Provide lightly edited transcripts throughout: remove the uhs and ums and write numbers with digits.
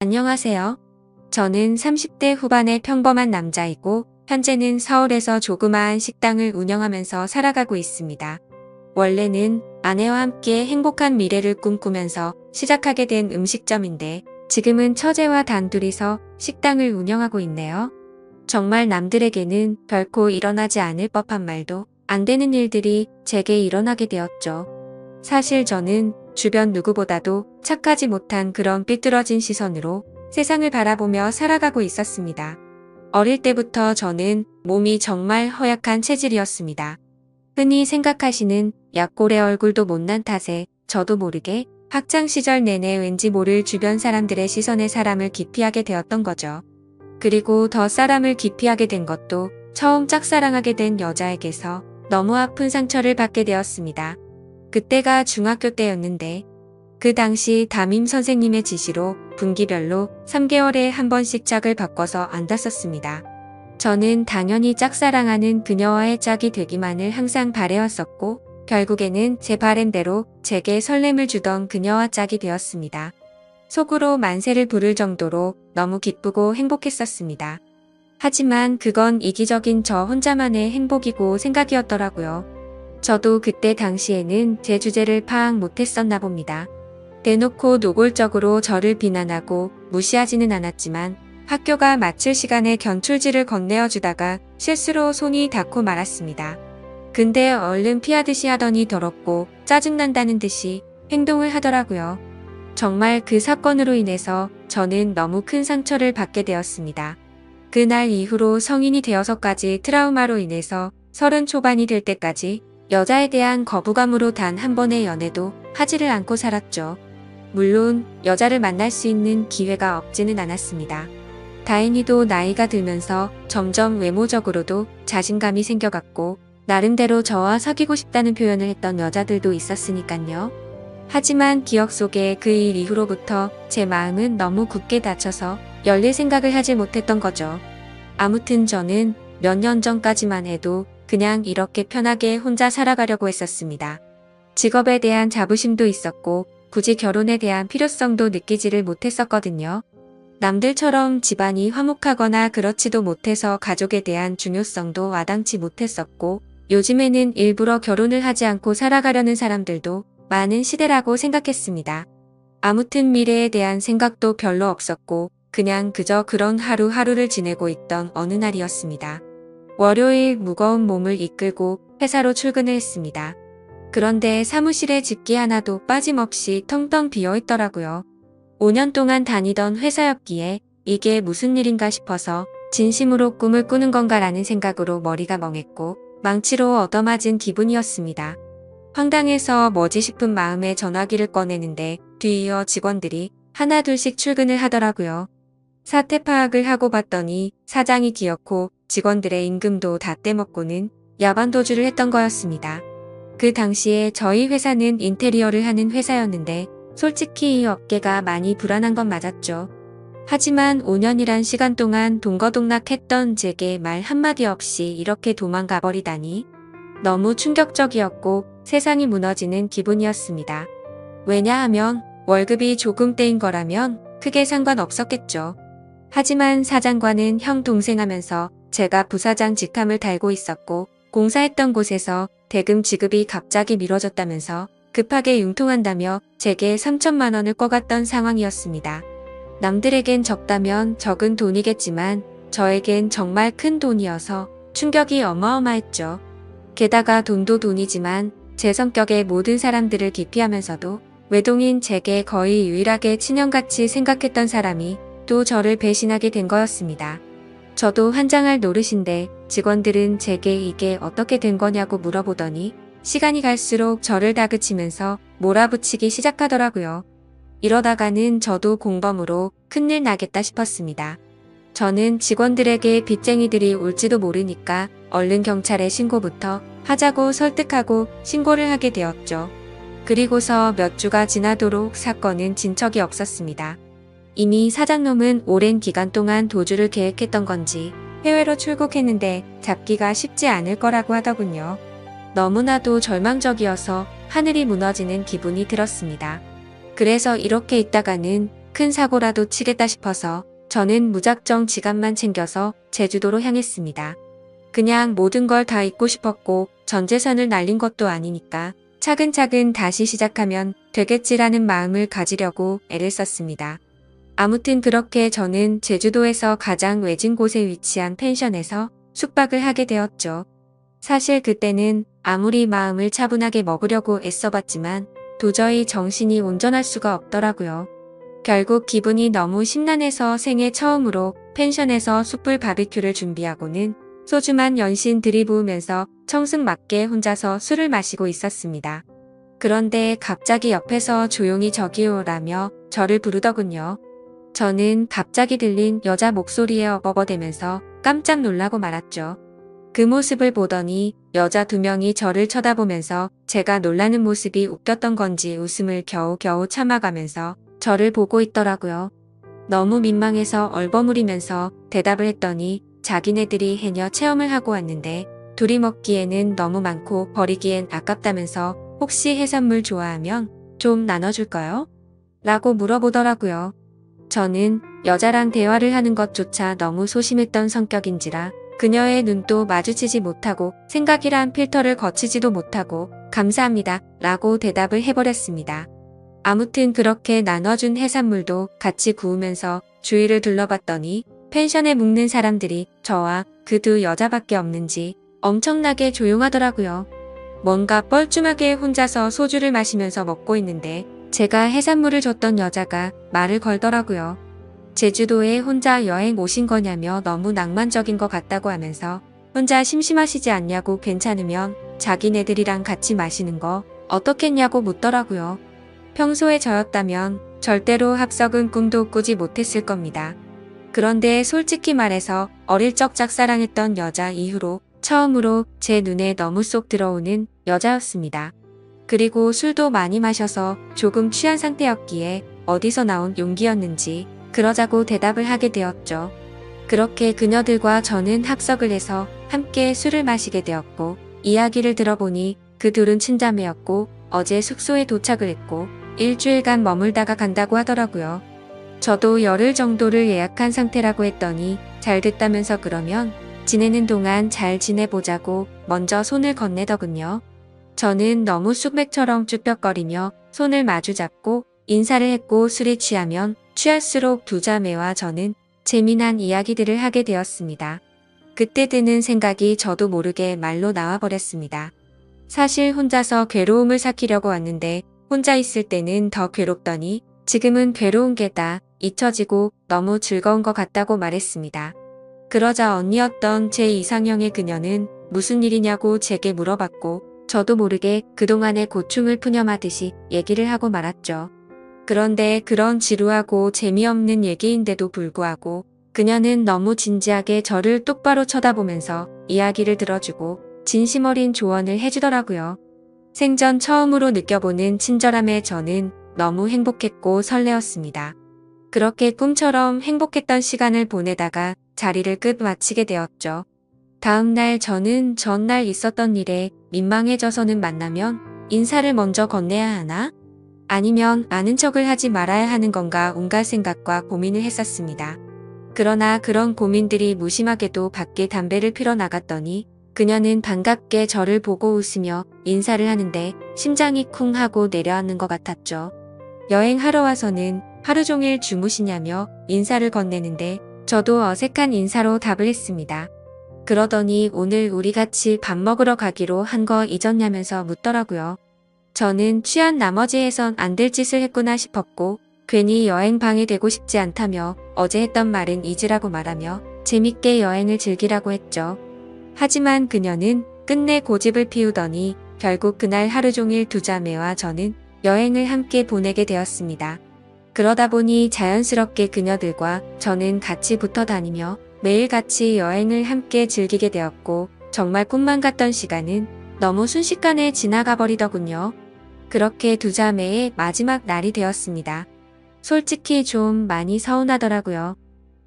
안녕하세요. 저는 30대 후반의 평범한 남자이고 현재는 서울에서 조그마한 식당을 운영하면서 살아가고 있습니다. 원래는 아내와 함께 행복한 미래를 꿈꾸면서 시작하게 된 음식점인데 지금은 처제와 단둘이서 식당을 운영하고 있네요. 정말 남들에게는 결코 일어나지 않을 법한 말도 안 되는 일들이 제게 일어나게 되었죠. 사실 저는 주변 누구보다도 착하지 못한 그런 삐뚤어진 시선으로 세상을 바라보며 살아가고 있었습니다. 어릴 때부터 저는 몸이 정말 허약한 체질이었습니다. 흔히 생각하시는 약골의 얼굴도 못난 탓에 저도 모르게 학창시절 내내 왠지 모를 주변 사람들의 시선에 사람을 기피하게 되었던 거죠. 그리고 더 사람을 기피하게 된 것도 처음 짝사랑하게 된 여자에게서 너무 아픈 상처를 받게 되었습니다. 그때가 중학교 때였는데 그 당시 담임 선생님의 지시로 분기별로 3개월에 한 번씩 짝을 바꿔서 앉았었습니다. 저는 당연히 짝사랑하는 그녀와의 짝이 되기만을 항상 바래왔었고 결국에는 제 바램대로 제게 설렘을 주던 그녀와 짝이 되었습니다. 속으로 만세를 부를 정도로 너무 기쁘고 행복했었습니다. 하지만 그건 이기적인 저 혼자만의 행복이고 생각이었더라고요. 저도 그때 당시에는 제 주제를 파악 못했었나 봅니다. 대놓고 노골적으로 저를 비난하고 무시하지는 않았지만 학교가 마칠 시간에 견출지를 건네어 주다가 실수로 손이 닿고 말았습니다. 근데 얼른 피하듯이 하더니 더럽고 짜증난다는 듯이 행동을 하더라고요. 정말 그 사건으로 인해서 저는 너무 큰 상처를 받게 되었습니다. 그날 이후로 성인이 되어서까지 트라우마로 인해서 30 초반이 될 때까지 여자에 대한 거부감으로 단 한 번의 연애도 하지를 않고 살았죠. 물론 여자를 만날 수 있는 기회가 없지는 않았습니다. 다행히도 나이가 들면서 점점 외모적으로도 자신감이 생겨갔고 나름대로 저와 사귀고 싶다는 표현을 했던 여자들도 있었으니깐요. 하지만 기억 속에 그 일 이후로부터 제 마음은 너무 굳게 닫혀서 열릴 생각을 하지 못했던 거죠. 아무튼 저는 몇 년 전까지만 해도 그냥 이렇게 편하게 혼자 살아가려고 했었습니다. 직업에 대한 자부심도 있었고 굳이 결혼에 대한 필요성도 느끼지를 못했었거든요. 남들처럼 집안이 화목하거나 그렇지도 못해서 가족에 대한 중요성도 와닿지 못했었고 요즘에는 일부러 결혼을 하지 않고 살아가려는 사람들도 많은 시대라고 생각했습니다. 아무튼 미래에 대한 생각도 별로 없었고 그냥 그저 그런 하루하루를 지내고 있던 어느 날이었습니다. 월요일 무거운 몸을 이끌고 회사로 출근을 했습니다. 그런데 사무실에 집기 하나도 빠짐없이 텅텅 비어 있더라고요. 5년 동안 다니던 회사였기에 이게 무슨 일인가 싶어서 진심으로 꿈을 꾸는 건가라는 생각으로 머리가 멍했고 망치로 얻어맞은 기분이었습니다. 황당해서 뭐지 싶은 마음에 전화기를 꺼내는데 뒤이어 직원들이 하나둘씩 출근을 하더라고요. 사태 파악을 하고 봤더니 사장이 기어코 직원들의 임금도 다 떼먹고는 야반도주를 했던 거였습니다. 그 당시에 저희 회사는 인테리어를 하는 회사였는데 솔직히 이 업계가 많이 불안한 건 맞았죠. 하지만 5년이란 시간 동안 동거동락했던 제게 말 한마디 없이 이렇게 도망가 버리다니 너무 충격적이었고 세상이 무너지는 기분이었습니다. 왜냐하면 월급이 조금 떼인 거라면 크게 상관없었겠죠. 하지만 사장과는 형 동생 하면서 제가 부사장 직함을 달고 있었고 공사했던 곳에서 대금 지급이 갑자기 미뤄졌다면서 급하게 융통한다며 제게 3천만 원을 꿔갔던 상황이었습니다. 남들에겐 적다면 적은 돈이겠지만 저에겐 정말 큰 돈이어서 충격이 어마어마했죠. 게다가 돈도 돈이지만 제 성격에 모든 사람들을 기피하면서도 외동인 제게 거의 유일하게 친형같이 생각했던 사람이 또 저를 배신하게 된 거였습니다. 저도 환장할 노릇인데 직원들은 제게 이게 어떻게 된 거냐고 물어보더니 시간이 갈수록 저를 다그치면서 몰아붙이기 시작하더라고요. 이러다가는 저도 공범으로 큰일 나겠다 싶었습니다. 저는 직원들에게 빚쟁이들이 올지도 모르니까 얼른 경찰에 신고부터 하자고 설득하고 신고를 하게 되었죠. 그리고서 몇 주가 지나도록 사건은 진척이 없었습니다. 이미 사장놈은 오랜 기간 동안 도주를 계획했던 건지 해외로 출국했는데 잡기가 쉽지 않을 거라고 하더군요. 너무나도 절망적이어서 하늘이 무너지는 기분이 들었습니다. 그래서 이렇게 있다가는 큰 사고라도 치겠다 싶어서 저는 무작정 지갑만 챙겨서 제주도로 향했습니다. 그냥 모든 걸 다 잊고 싶었고 전 재산을 날린 것도 아니니까 차근차근 다시 시작하면 되겠지라는 마음을 가지려고 애를 썼습니다. 아무튼 그렇게 저는 제주도에서 가장 외진 곳에 위치한 펜션에서 숙박을 하게 되었죠. 사실 그때는 아무리 마음을 차분하게 먹으려고 애써봤지만 도저히 정신이 온전할 수가 없더라고요. 결국 기분이 너무 심란해서 생애 처음으로 펜션에서 숯불 바비큐를 준비하고는 소주만 연신 들이부으면서 청승맞게 혼자서 술을 마시고 있었습니다. 그런데 갑자기 옆에서 조용히 저기요라며 저를 부르더군요. 저는 갑자기 들린 여자 목소리에 어버버대면서 깜짝 놀라고 말았죠. 그 모습을 보더니 여자 2명이 저를 쳐다보면서 제가 놀라는 모습이 웃겼던 건지 웃음을 겨우겨우 참아가면서 저를 보고 있더라고요. 너무 민망해서 얼버무리면서 대답을 했더니 자기네들이 해녀 체험을 하고 왔는데 둘이 먹기에는 너무 많고 버리기엔 아깝다면서 혹시 해산물 좋아하면 좀 나눠줄까요? 라고 물어보더라고요. 저는 여자랑 대화를 하는 것조차 너무 소심했던 성격인지라 그녀의 눈도 마주치지 못하고 생각이란 필터를 거치지도 못하고 감사합니다 라고 대답을 해버렸습니다. 아무튼 그렇게 나눠준 해산물도 같이 구우면서 주위를 둘러봤더니 펜션에 묵는 사람들이 저와 그 2 여자밖에 없는지 엄청나게 조용하더라고요. 뭔가 뻘쭘하게 혼자서 소주를 마시면서 먹고 있는데 제가 해산물을 줬던 여자가 말을 걸더라고요. 제주도에 혼자 여행 오신 거냐며 너무 낭만적인 것 같다고 하면서 혼자 심심하시지 않냐고 괜찮으면 자기네들이랑 같이 마시는 거 어떻겠냐고 묻더라고요. 평소에 저였다면 절대로 합석은 꿈도 꾸지 못했을 겁니다. 그런데 솔직히 말해서 어릴 적 짝사랑했던 여자 이후로 처음으로 제 눈에 너무 쏙 들어오는 여자였습니다. 그리고 술도 많이 마셔서 조금 취한 상태였기에 어디서 나온 용기였는지 그러자고 대답을 하게 되었죠. 그렇게 그녀들과 저는 합석을 해서 함께 술을 마시게 되었고 이야기를 들어보니 그 2은 친자매였고 어제 숙소에 도착을 했고 일주일간 머물다가 간다고 하더라고요. 저도 열흘 정도를 예약한 상태라고 했더니 잘 됐다면서 그러면 지내는 동안 잘 지내보자고 먼저 손을 건네더군요. 저는 너무 쑥맥처럼 쭈뼛거리며 손을 마주 잡고 인사를 했고 술이 취하면 취할수록 2 자매와 저는 재미난 이야기들을 하게 되었습니다. 그때 드는 생각이 저도 모르게 말로 나와버렸습니다. 사실 혼자서 괴로움을 삭히려고 왔는데 혼자 있을 때는 더 괴롭더니 지금은 괴로운 게 다 잊혀지고 너무 즐거운 것 같다고 말했습니다. 그러자 언니였던 제 이상형의 그녀는 무슨 일이냐고 제게 물어봤고 저도 모르게 그동안의 고충을 푸념하듯이 얘기를 하고 말았죠. 그런데 그런 지루하고 재미없는 얘기인데도 불구하고 그녀는 너무 진지하게 저를 똑바로 쳐다보면서 이야기를 들어주고 진심 어린 조언을 해주더라고요. 생전 처음으로 느껴보는 친절함에 저는 너무 행복했고 설레었습니다. 그렇게 꿈처럼 행복했던 시간을 보내다가 자리를 끝마치게 되었죠. 다음날 저는 전날 있었던 일에 민망해져서는 만나면 인사를 먼저 건네야 하나? 아니면 아는 척을 하지 말아야 하는 건가 온갖 생각과 고민을 했었습니다. 그러나 그런 고민들이 무심하게도 밖에 담배를 피러 나갔더니 그녀는 반갑게 저를 보고 웃으며 인사를 하는데 심장이 쿵 하고 내려앉는 것 같았죠. 여행하러 와서는 하루 종일 주무시냐며 인사를 건네는데 저도 어색한 인사로 답을 했습니다. 그러더니 오늘 우리 같이 밥 먹으러 가기로 한 거 잊었냐면서 묻더라고요. 저는 취한 나머지 해선 안 될 짓을 했구나 싶었고 괜히 여행 방해되고 싶지 않다며 어제 했던 말은 잊으라고 말하며 재밌게 여행을 즐기라고 했죠. 하지만 그녀는 끝내 고집을 피우더니 결국 그날 하루 종일 2 자매와 저는 여행을 함께 보내게 되었습니다. 그러다 보니 자연스럽게 그녀들과 저는 같이 붙어 다니며 매일 같이 여행을 함께 즐기게 되었고 정말 꿈만 같던 시간은 너무 순식간에 지나가 버리더군요. 그렇게 2 자매의 마지막 날이 되었습니다. 솔직히 좀 많이 서운하더라고요.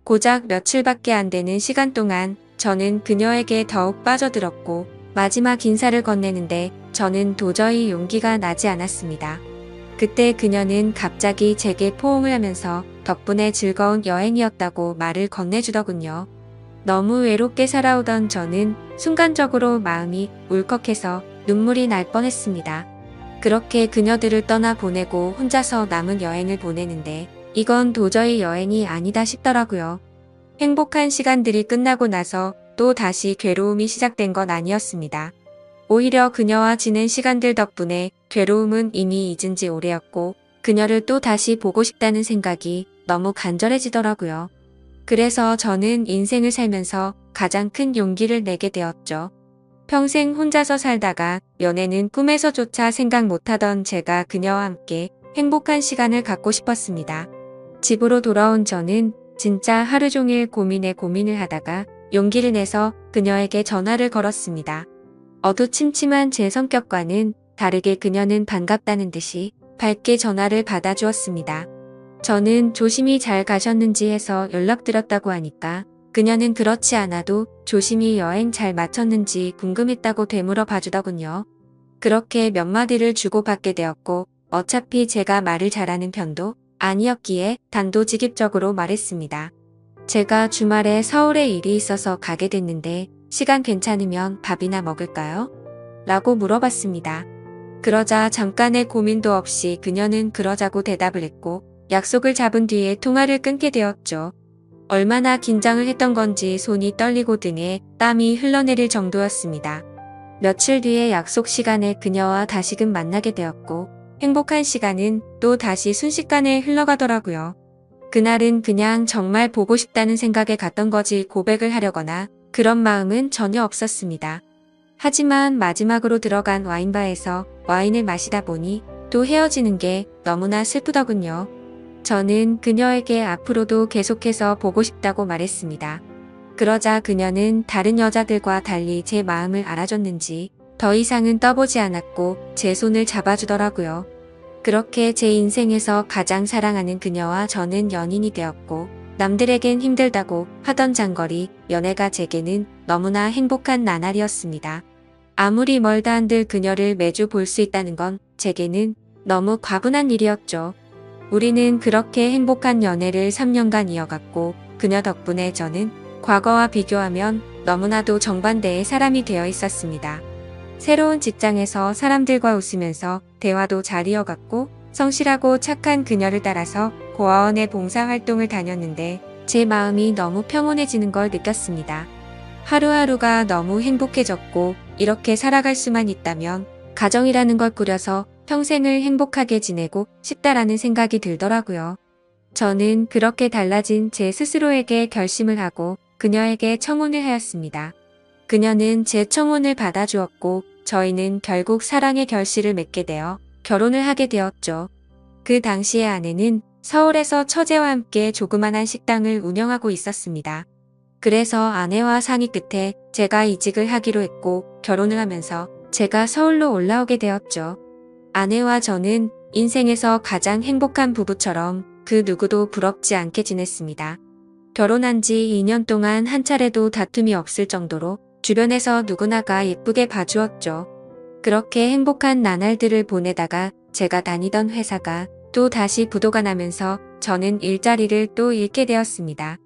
고작 며칠밖에 안 되는 시간 동안 저는 그녀에게 더욱 빠져들었고 마지막 인사를 건네는데 저는 도저히 용기가 나지 않았습니다. 그때 그녀는 갑자기 제게 포옹을 하면서 덕분에 즐거운 여행이었다고 말을 건네주더군요. 너무 외롭게 살아오던 저는 순간적으로 마음이 울컥해서 눈물이 날 뻔했습니다. 그렇게 그녀들을 떠나 보내고 혼자서 남은 여행을 보내는데 이건 도저히 여행이 아니다 싶더라고요. 행복한 시간들이 끝나고 나서 또 다시 괴로움이 시작된 건 아니었습니다. 오히려 그녀와 지낸 시간들 덕분에 괴로움은 이미 잊은 지 오래였고 그녀를 또 다시 보고 싶다는 생각이 너무 간절해지더라고요. 그래서 저는 인생을 살면서 가장 큰 용기를 내게 되었죠. 평생 혼자서 살다가 연애는 꿈에서조차 생각 못하던 제가 그녀와 함께 행복한 시간을 갖고 싶었습니다. 집으로 돌아온 저는 진짜 하루 종일 고민에 고민을 하다가 용기를 내서 그녀에게 전화를 걸었습니다. 어두침침한 제 성격과는 다르게 그녀는 반갑다는 듯이 밝게 전화를 받아주었습니다. 저는 조심히 잘 가셨는지 해서 연락드렸다고 하니까 그녀는 그렇지 않아도 조심히 여행 잘 마쳤는지 궁금했다고 되물어 봐주더군요. 그렇게 몇 마디를 주고받게 되었고 어차피 제가 말을 잘하는 편도 아니었기에 단도직입적으로 말했습니다. 제가 주말에 서울에 일이 있어서 가게 됐는데 시간 괜찮으면 밥이나 먹을까요? 라고 물어봤습니다. 그러자 잠깐의 고민도 없이 그녀는 그러자고 대답을 했고 약속을 잡은 뒤에 통화를 끊게 되었죠. 얼마나 긴장을 했던 건지 손이 떨리고 등에 땀이 흘러내릴 정도였습니다. 며칠 뒤에 약속 시간에 그녀와 다시금 만나게 되었고 행복한 시간은 또 다시 순식간에 흘러가더라고요. 그날은 그냥 정말 보고 싶다는 생각에 갔던 거지 고백을 하려거나 그런 마음은 전혀 없었습니다. 하지만 마지막으로 들어간 와인바에서 와인을 마시다 보니 또 헤어지는 게 너무나 슬프더군요. 저는 그녀에게 앞으로도 계속해서 보고 싶다고 말했습니다. 그러자 그녀는 다른 여자들과 달리 제 마음을 알아줬는지 더 이상은 떠보지 않았고 제 손을 잡아주더라고요. 그렇게 제 인생에서 가장 사랑하는 그녀와 저는 연인이 되었고 남들에겐 힘들다고 하던 장거리 연애가 제게는 너무나 행복한 나날이었습니다. 아무리 멀다 한들 그녀를 매주 볼 수 있다는 건 제게는 너무 과분한 일이었죠. 우리는 그렇게 행복한 연애를 3년간 이어갔고 그녀 덕분에 저는 과거와 비교하면 너무나도 정반대의 사람이 되어 있었습니다. 새로운 직장에서 사람들과 웃으면서 대화도 잘 이어갔고 성실하고 착한 그녀를 따라서 고아원의 봉사활동을 다녔는데 제 마음이 너무 평온해지는 걸 느꼈습니다. 하루하루가 너무 행복해졌고 이렇게 살아갈 수만 있다면 가정이라는 걸 꾸려서 평생을 행복하게 지내고 싶다라는 생각이 들더라고요. 저는 그렇게 달라진 제 스스로에게 결심을 하고 그녀에게 청혼을 하였습니다. 그녀는 제 청혼을 받아주었고 저희는 결국 사랑의 결실을 맺게 되어 결혼을 하게 되었죠. 그 당시의 아내는 서울에서 처제와 함께 조그만한 식당을 운영하고 있었습니다. 그래서 아내와 상의 끝에 제가 이직을 하기로 했고 결혼을 하면서 제가 서울로 올라오게 되었죠. 아내와 저는 인생에서 가장 행복한 부부처럼 그 누구도 부럽지 않게 지냈습니다. 결혼한 지 2년 동안 한 차례도 다툼이 없을 정도로 주변에서 누구나가 예쁘게 봐주었죠. 그렇게 행복한 나날들을 보내다가 제가 다니던 회사가 또 다시 부도가 나면서 저는 일자리를 또 잃게 되었습니다.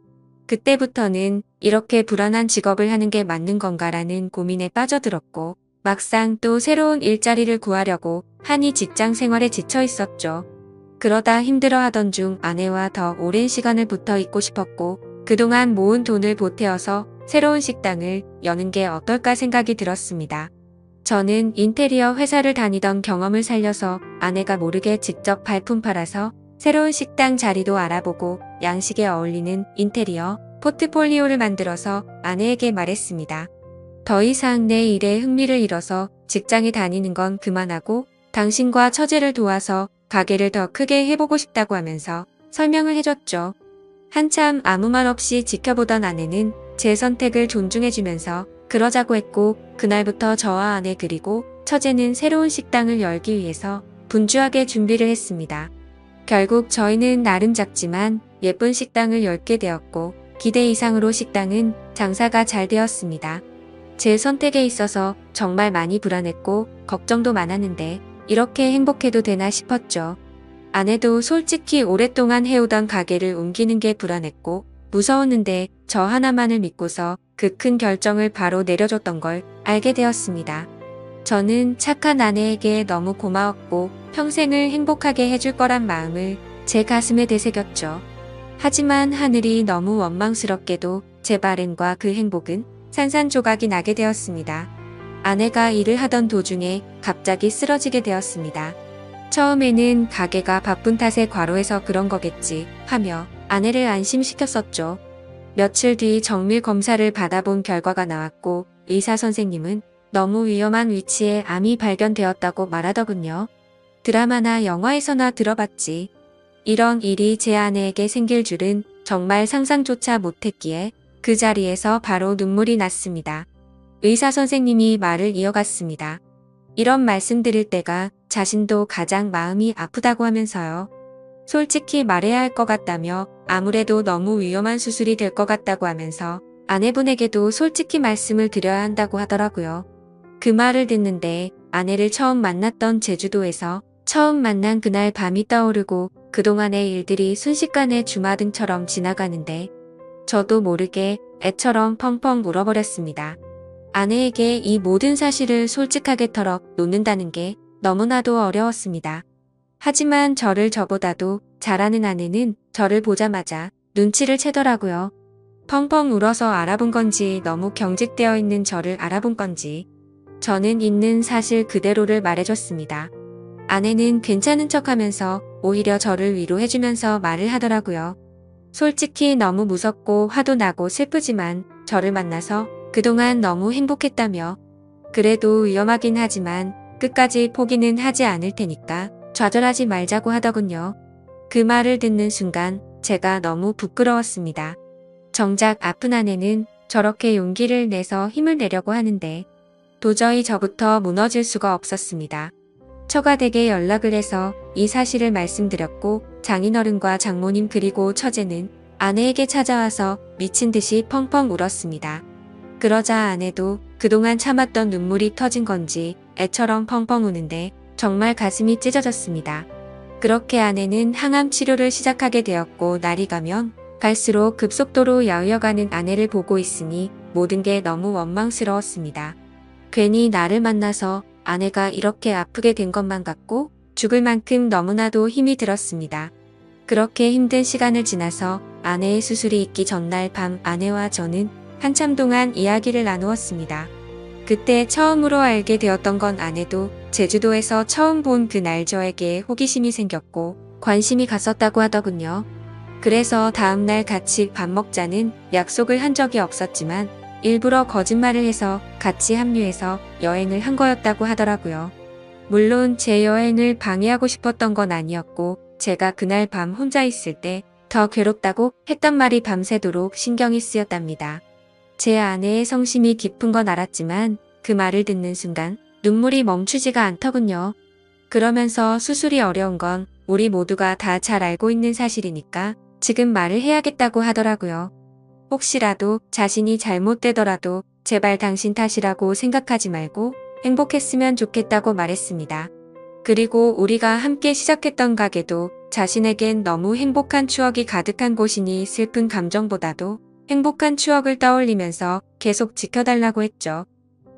그때부터는 이렇게 불안한 직업을 하는 게 맞는 건가라는 고민에 빠져들었고 막상 또 새로운 일자리를 구하려고 한이 직장 생활에 지쳐 있었죠. 그러다 힘들어하던 중 아내와 더 오랜 시간을 붙어 있고 싶었고 그동안 모은 돈을 보태어서 새로운 식당을 여는 게 어떨까 생각이 들었습니다. 저는 인테리어 회사를 다니던 경험을 살려서 아내가 모르게 직접 발품 팔아서 새로운 식당 자리도 알아보고 양식에 어울리는 인테리어 포트폴리오를 만들어서 아내에게 말했습니다. 더 이상 내 일에 흥미를 잃어서 직장에 다니는 건 그만하고 당신과 처제를 도와서 가게를 더 크게 해보고 싶다고 하면서 설명을 해줬죠. 한참 아무 말 없이 지켜보던 아내는 제 선택을 존중해주면서 그러자고 했고 그날부터 저와 아내 그리고 처제는 새로운 식당을 열기 위해서 분주하게 준비를 했습니다. 결국 저희는 나름 작지만 예쁜 식당을 열게 되었고 기대 이상으로 식당은 장사가 잘 되었습니다. 제 선택에 있어서 정말 많이 불안했고 걱정도 많았는데 이렇게 행복해도 되나 싶었죠. 아내도 솔직히 오랫동안 해오던 가게를 옮기는 게 불안했고 무서웠는데 저 하나만을 믿고서 그 큰 결정을 바로 내려줬던 걸 알게 되었습니다. 저는 착한 아내에게 너무 고마웠고 평생을 행복하게 해줄 거란 마음을 제 가슴에 되새겼죠. 하지만 하늘이 너무 원망스럽게도 제 바램과 그 행복은 산산조각이 나게 되었습니다. 아내가 일을 하던 도중에 갑자기 쓰러지게 되었습니다. 처음에는 가게가 바쁜 탓에 과로해서 그런 거겠지 하며 아내를 안심시켰었죠. 며칠 뒤 정밀 검사를 받아본 결과가 나왔고 의사 선생님은 너무 위험한 위치에 암이 발견되었다고 말하더군요. 드라마나 영화에서나 들어봤지. 이런 일이 제 아내에게 생길 줄은 정말 상상조차 못했기에 그 자리에서 바로 눈물이 났습니다. 의사 선생님이 말을 이어갔습니다. 이런 말씀 드릴 때가 자신도 가장 마음이 아프다고 하면서요. 솔직히 말해야 할 것 같다며 아무래도 너무 위험한 수술이 될 것 같다고 하면서 아내분에게도 솔직히 말씀을 드려야 한다고 하더라고요. 그 말을 듣는데 아내를 처음 만났던 제주도에서 처음 만난 그날 밤이 떠오르고 그동안의 일들이 순식간에 주마등처럼 지나가는데 저도 모르게 애처럼 펑펑 울어버렸습니다. 아내에게 이 모든 사실을 솔직하게 털어 놓는다는 게 너무나도 어려웠습니다. 하지만 저보다도 잘 아는 아내는 저를 보자마자 눈치를 채더라고요. 펑펑 울어서 알아본 건지 너무 경직되어 있는 저를 알아본 건지 저는 있는 사실 그대로를 말해줬습니다. 아내는 괜찮은 척하면서 오히려 저를 위로해주면서 말을 하더라고요. 솔직히 너무 무섭고 화도 나고 슬프지만 저를 만나서 그동안 너무 행복했다며 그래도 위험하긴 하지만 끝까지 포기는 하지 않을 테니까 좌절하지 말자고 하더군요. 그 말을 듣는 순간 제가 너무 부끄러웠습니다. 정작 아픈 아내는 저렇게 용기를 내서 힘을 내려고 하는데 도저히 저부터 무너질 수가 없었습니다. 처가댁에 연락을 해서 이 사실을 말씀드렸고 장인어른과 장모님 그리고 처제는 아내에게 찾아와서 미친 듯이 펑펑 울었습니다. 그러자 아내도 그동안 참았던 눈물이 터진 건지 애처럼 펑펑 우는데 정말 가슴이 찢어졌습니다. 그렇게 아내는 항암 치료를 시작하게 되었고 날이 가면 갈수록 급속도로 야위어가는 아내를 보고 있으니 모든 게 너무 원망스러웠습니다. 괜히 나를 만나서 아내가 이렇게 아프게 된 것만 같고 죽을 만큼 너무나도 힘이 들었습니다. 그렇게 힘든 시간을 지나서 아내의 수술이 있기 전날 밤 아내와 저는 한참 동안 이야기를 나누었습니다. 그때 처음으로 알게 되었던 건 아내도 제주도에서 처음 본 그날 저에게 호기심이 생겼고 관심이 갔었다고 하더군요. 그래서 다음날 같이 밥 먹자는 약속을 한 적이 없었지만 일부러 거짓말을 해서 같이 합류해서 여행을 한 거였다고 하더라고요. 물론 제 여행을 방해하고 싶었던 건 아니었고 제가 그날 밤 혼자 있을 때 더 괴롭다고 했던 말이 밤새도록 신경이 쓰였답니다. 제 아내의 성심이 깊은 건 알았지만 그 말을 듣는 순간 눈물이 멈추지가 않더군요. 그러면서 수술이 어려운 건 우리 모두가 다 잘 알고 있는 사실이니까 지금 말을 해야겠다고 하더라고요. 혹시라도 자신이 잘못되더라도 제발 당신 탓이라고 생각하지 말고 행복했으면 좋겠다고 말했습니다. 그리고 우리가 함께 시작했던 가게도 자신에겐 너무 행복한 추억이 가득한 곳이니 슬픈 감정보다도 행복한 추억을 떠올리면서 계속 지켜달라고 했죠.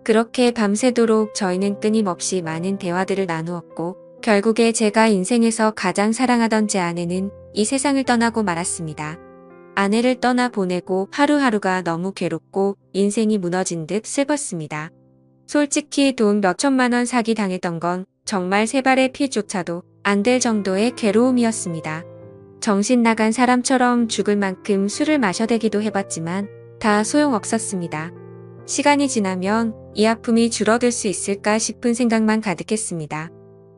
그렇게 밤새도록 저희는 끊임없이 많은 대화들을 나누었고 결국에 제가 인생에서 가장 사랑하던 제 아내는 이 세상을 떠나고 말았습니다. 아내를 떠나 보내고 하루하루가 너무 괴롭고 인생이 무너진 듯 슬펐습니다. 솔직히 돈 몇천만 원 사기 당했던 건 정말 세 발의 피조차도 안 될 정도의 괴로움이었습니다. 정신 나간 사람처럼 죽을 만큼 술을 마셔대기도 해봤지만 다 소용없었습니다. 시간이 지나면 이 아픔이 줄어들 수 있을까 싶은 생각만 가득했습니다.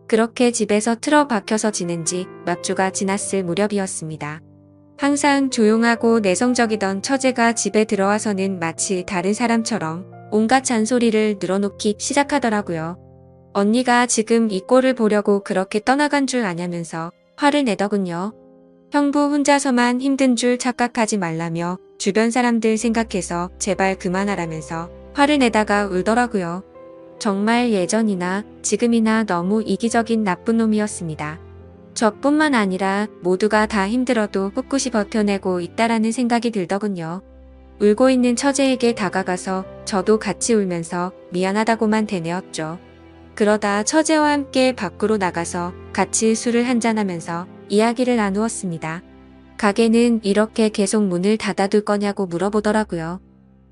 그렇게 집에서 틀어박혀서 지낸 지 몇 주가 지났을 무렵이었습니다. 항상 조용하고 내성적이던 처제가 집에 들어와서는 마치 다른 사람처럼 온갖 잔소리를 늘어놓기 시작하더라고요. 언니가 지금 이 꼴을 보려고 그렇게 떠나간 줄 아냐면서 화를 내더군요. 형부 혼자서만 힘든 줄 착각하지 말라며 주변 사람들 생각해서 제발 그만하라면서 화를 내다가 울더라고요. 정말 예전이나 지금이나 너무 이기적인 나쁜 놈이었습니다. 저뿐만 아니라 모두가 다 힘들어도 꿋꿋이 버텨내고 있다라는 생각이 들더군요. 울고 있는 처제에게 다가가서 저도 같이 울면서 미안하다고만 되뇌었죠. 그러다 처제와 함께 밖으로 나가서 같이 술을 한잔하면서 이야기를 나누었습니다. 가게는 이렇게 계속 문을 닫아둘 거냐고 물어보더라고요.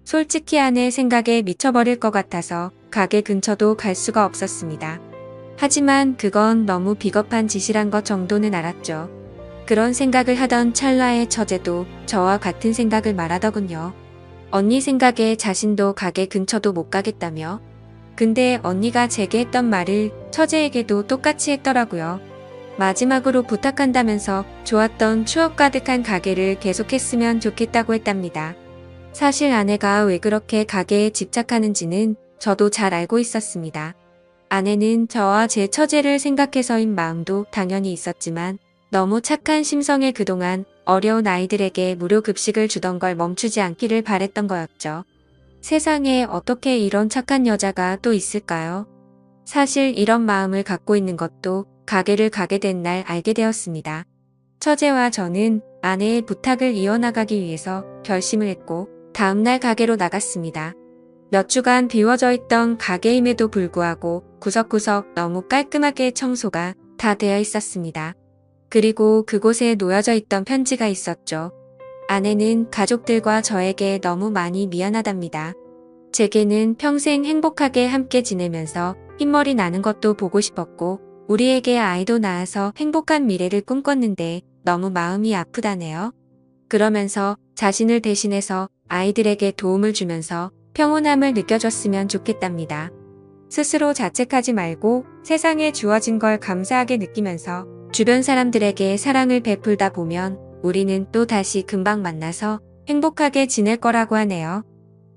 솔직히 아내 생각에 미쳐버릴 것 같아서 가게 근처도 갈 수가 없었습니다. 하지만 그건 너무 비겁한 짓이란 것 정도는 알았죠. 그런 생각을 하던 찰나의 처제도 저와 같은 생각을 말하더군요. 언니 생각에 자신도 가게 근처도 못 가겠다며. 근데 언니가 제게 했던 말을 처제에게도 똑같이 했더라고요. 마지막으로 부탁한다면서 좋았던 추억 가득한 가게를 계속했으면 좋겠다고 했답니다. 사실 아내가 왜 그렇게 가게에 집착하는지는 저도 잘 알고 있었습니다. 아내는 저와 제 처제를 생각해서인 마음도 당연히 있었지만 너무 착한 심성에 그동안 어려운 아이들에게 무료 급식을 주던 걸 멈추지 않기를 바랬던 거였죠. 세상에 어떻게 이런 착한 여자가 또 있을까요? 사실 이런 마음을 갖고 있는 것도 가게를 가게 된 날 알게 되었습니다. 처제와 저는 아내의 부탁을 이어나가기 위해서 결심을 했고 다음날 가게로 나갔습니다. 몇 주간 비워져 있던 가게임에도 불구하고 구석구석 너무 깔끔하게 청소가 다 되어 있었습니다. 그리고 그곳에 놓여져 있던 편지가 있었죠. 아내는 가족들과 저에게 너무 많이 미안하답니다. 제게는 평생 행복하게 함께 지내면서 흰머리 나는 것도 보고 싶었고 우리에게 아이도 낳아서 행복한 미래를 꿈꿨는데 너무 마음이 아프다네요. 그러면서 자신을 대신해서 아이들에게 도움을 주면서 평온함을 느껴줬으면 좋겠답니다. 스스로 자책하지 말고 세상에 주어진 걸 감사하게 느끼면서 주변 사람들에게 사랑을 베풀다 보면 우리는 또 다시 금방 만나서 행복하게 지낼 거라고 하네요.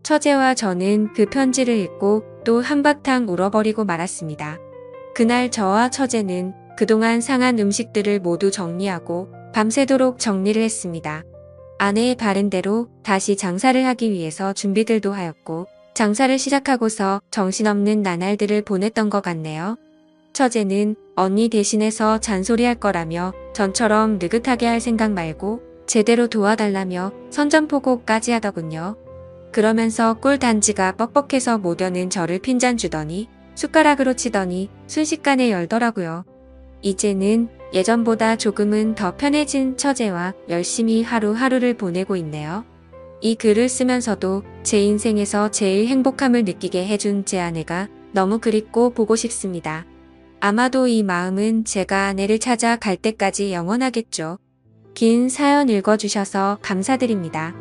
처제와 저는 그 편지를 읽고 또 한바탕 울어버리고 말았습니다. 그날 저와 처제는 그동안 상한 음식들을 모두 정리하고 밤새도록 정리를 했습니다. 아내의 바른 대로 다시 장사를 하기 위해서 준비들도 하였고 장사를 시작하고서 정신없는 나날들을 보냈던 것 같네요. 처제는 언니 대신해서 잔소리할 거라며 전처럼 느긋하게 할 생각 말고 제대로 도와달라며 선전포고까지 하더군요. 그러면서 꿀단지가 뻑뻑해서 못 여는 저를 핀잔 주더니 숟가락으로 치더니 순식간에 열더라고요. 이제는 예전보다 조금은 더 편해진 처제와 열심히 하루하루를 보내고 있네요. 이 글을 쓰면서도 제 인생에서 제일 행복함을 느끼게 해준 제 아내가 너무 그립고 보고 싶습니다. 아마도 이 마음은 제가 아내를 찾아 갈 때까지 영원하겠죠. 긴 사연 읽어주셔서 감사드립니다.